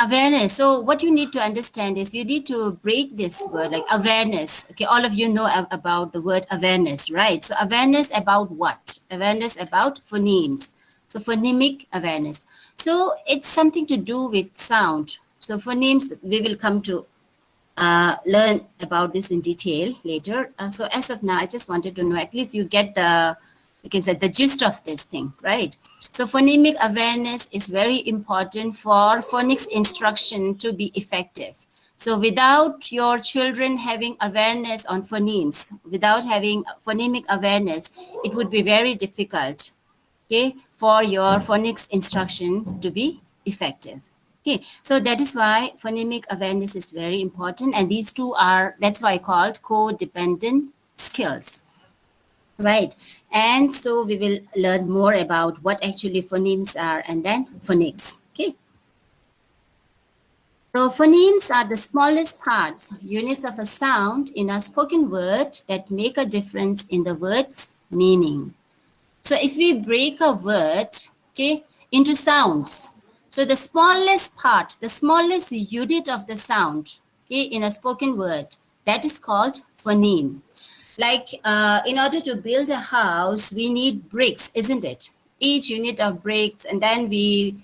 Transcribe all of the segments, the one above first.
Awareness. So what you need to understand is you need to break this word like awareness. Okay, all of you know about the word awareness, right? So awareness about what? Awareness about phonemes. So phonemic awareness. So it's something to do with sound. So phonemes, we will come to learn about this in detail later. So as of now, I just wanted to know, at least you get the, you can say the gist of this thing, right? So phonemic awareness is very important for phonics instruction to be effective. So without your children having awareness on phonemes, without having phonemic awareness, it would be very difficult, okay, for your phonics instruction to be effective. Okay, so that is why phonemic awareness is very important, and these two are, that's why called codependent skills, right? And so we will learn more about what actually phonemes are and then phonics. Okay, so phonemes are the smallest parts, units of a sound in a spoken word that make a difference in the word's meaning. So if we break a word, okay, into sounds, so the smallest part, the smallest unit of the sound, okay, in a spoken word, that is called phoneme. Like in order to build a house, we need bricks, isn't it? Each unit of bricks, and then you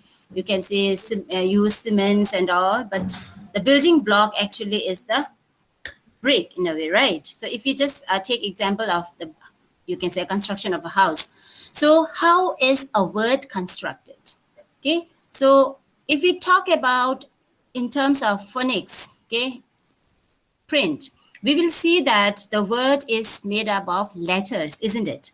can say use cements and all, but the building block actually is the brick in a way, right? So if you just take example of the, you can say construction of a house. So how is a word constructed? Okay, so if you talk about in terms of phonics, okay, print, we will see that the word is made up of letters, isn't it?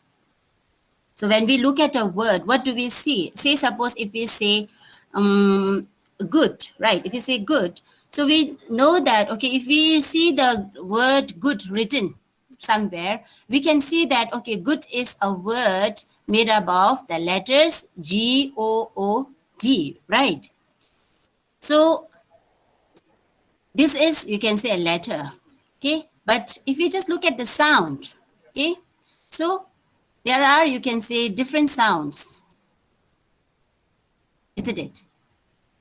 So when we look at a word, what do we see? Say suppose if we say good, right? If you say good, so we know that, okay, if we see the word good written somewhere, we can see that, okay, good is a word made up of the letters G-O-O-D, right? So this is, you can say a letter, okay? But if you just look at the sound, okay? So there are, you can say, different sounds, isn't it?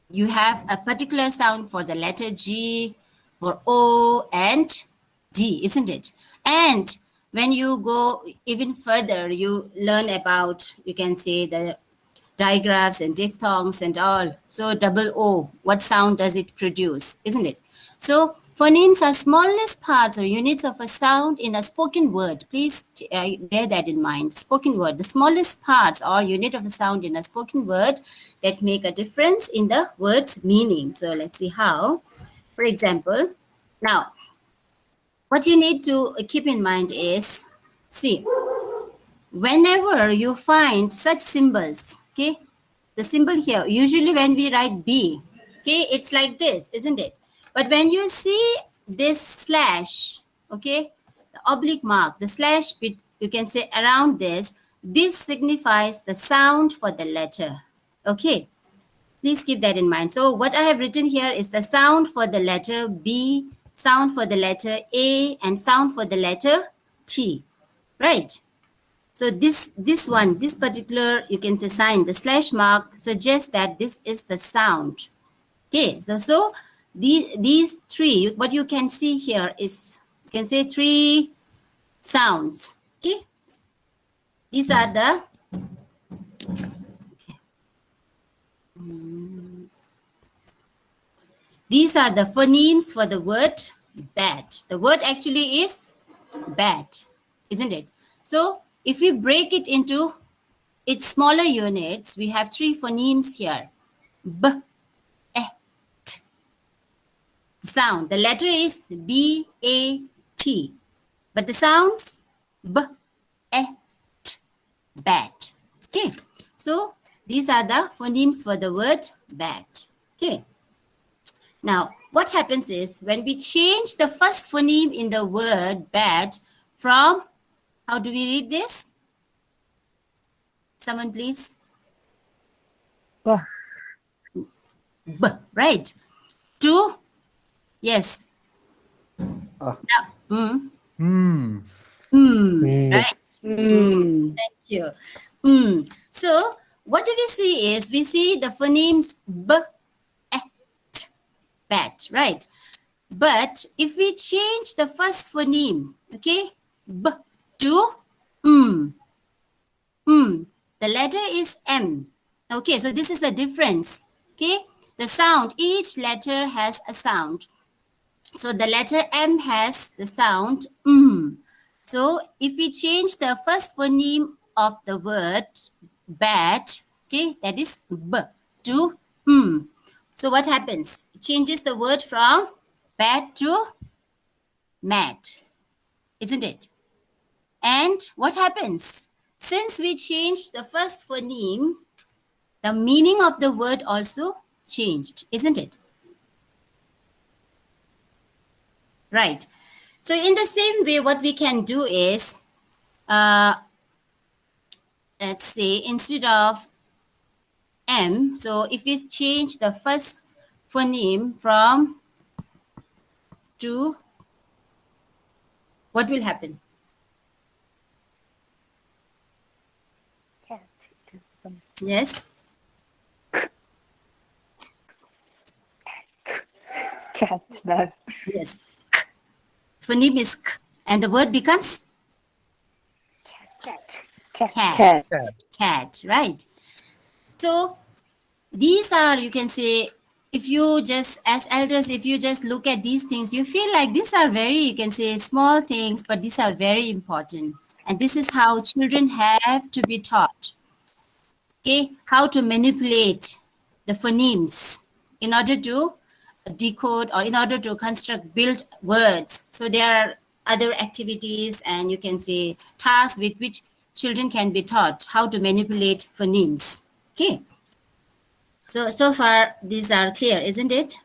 You have a particular sound for the letter G, for O and D, isn't it? And when you go even further, you learn about, you can say, the digraphs and diphthongs and all. So double O, what sound does it produce, isn't it? So phonemes are smallest parts or units of a sound in a spoken word. Please bear that in mind. Spoken word, the smallest parts or unit of a sound in a spoken word that make a difference in the word's meaning. So let's see how. For example, now, what you need to keep in mind is, see, whenever you find such symbols, okay, the symbol here, usually when we write B, okay, it's like this, isn't it? But when you see this slash, okay, the oblique mark, the slash bit, you can say around this, this signifies the sound for the letter, okay? Please keep that in mind. So what I have written here is the sound for the letter B, sound for the letter A, and sound for the letter T, right? So this one, this particular, you can say sign, the slash mark suggests that this is the sound. Okay, so these three, what you can see here is, you can say three sounds. Okay, these are the, these are the phonemes for the word bat. The word actually is bat, isn't it? So if we break it into its smaller units, we have three phonemes here. B, E, T. The sound, the letter is B, A, T. But the sounds B, E, T, bat. Okay. So these are the phonemes for the word bat. Okay. Now, what happens is when we change the first phoneme in the word bat from, how do we read this? Someone please. B. B, right? To, yes. Ah. Now, Mm. right. Thank you. So what do we see is we see the phonemes B, E, T. bat, right? But if we change the first phoneme, okay, b to the letter is M. Okay, so this is the difference. Okay, the sound, each letter has a sound. So the letter M has the sound So if we change the first phoneme of the word bat, okay, that is B to So what happens? It changes the word from bat to mat, isn't it? And what happens? Since we changed the first phoneme, the meaning of the word also changed, isn't it? Right. So in the same way, what we can do is, let's say instead of M, so if we change the first phoneme from to, what will happen? Cat. Yes? Cat. No. Yes. K. Phoneme is K, and the word becomes Cat. cat. Cat, right? So these are, you can say, if you just, as elders, if you just look at these things, you feel like these are very, you can say, small things, but these are very important. And this is how children have to be taught. Okay, how to manipulate the phonemes in order to decode or in order to construct, build words. So there are other activities and you can say tasks with which children can be taught how to manipulate phonemes. Okay. So far these are clear, isn't it?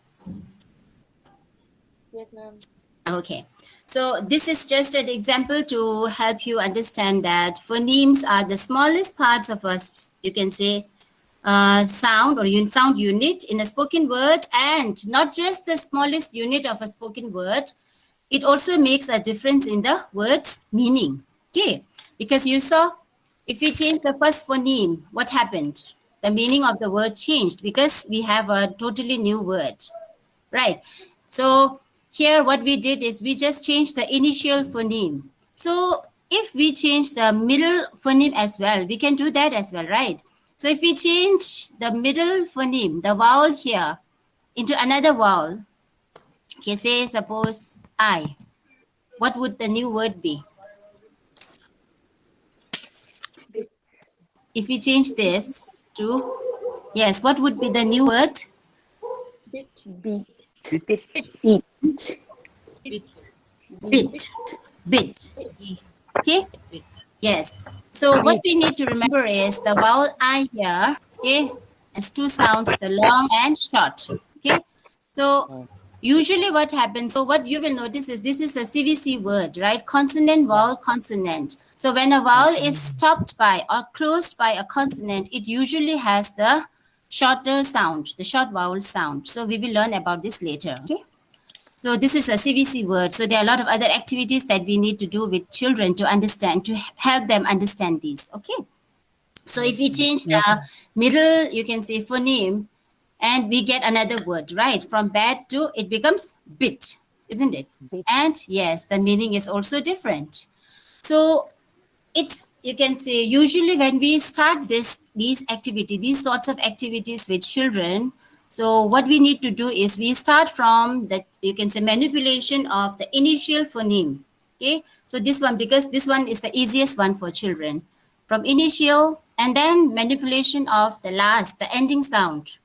Yes, ma'am. Okay. So this is just an example to help you understand that phonemes are the smallest parts of us, you can say, sound or sound unit in a spoken word, and not just the smallest unit of a spoken word, it also makes a difference in the word's meaning. Okay, because you saw, if we change the first phoneme, what happened? The meaning of the word changed because we have a totally new word, right? So here what we did is we just changed the initial phoneme. So if we change the middle phoneme as well, we can do that as well, right? So if we change the middle phoneme, the vowel here, into another vowel, okay, say suppose I, what would the new word be? If we change this to, yes, what would be the new word? Bit. Beat. Bit. Beat. Bit. Bit. Bit. Okay? Yes. So what we need to remember is the vowel I here, okay, has two sounds, the long and short. Okay. So usually what happens, so what you will notice is this is a CVC word, right? Consonant, vowel, consonant. So when a vowel is stopped by or closed by a consonant, it usually has the shorter sound, the short vowel sound. So we will learn about this later. Okay. So this is a CVC word. So there are a lot of other activities that we need to do with children to understand, to help them understand these. Okay. So if we change the middle, you can say phoneme, and we get another word, right? From bad to, it becomes bit, isn't it? Bit. And yes, the meaning is also different. So it's, you can say, usually when we start these activity, these sorts of activities with children, so what we need to do is we start from the, you can say, manipulation of the initial phoneme. Okay, so this one, because this one is the easiest one for children, from initial, and then manipulation of the last, the ending sound.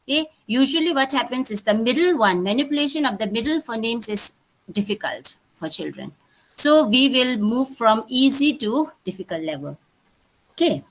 Okay, usually what happens is the middle one, manipulation of the middle phonemes is difficult for children. So we will move from easy to difficult level. Okay.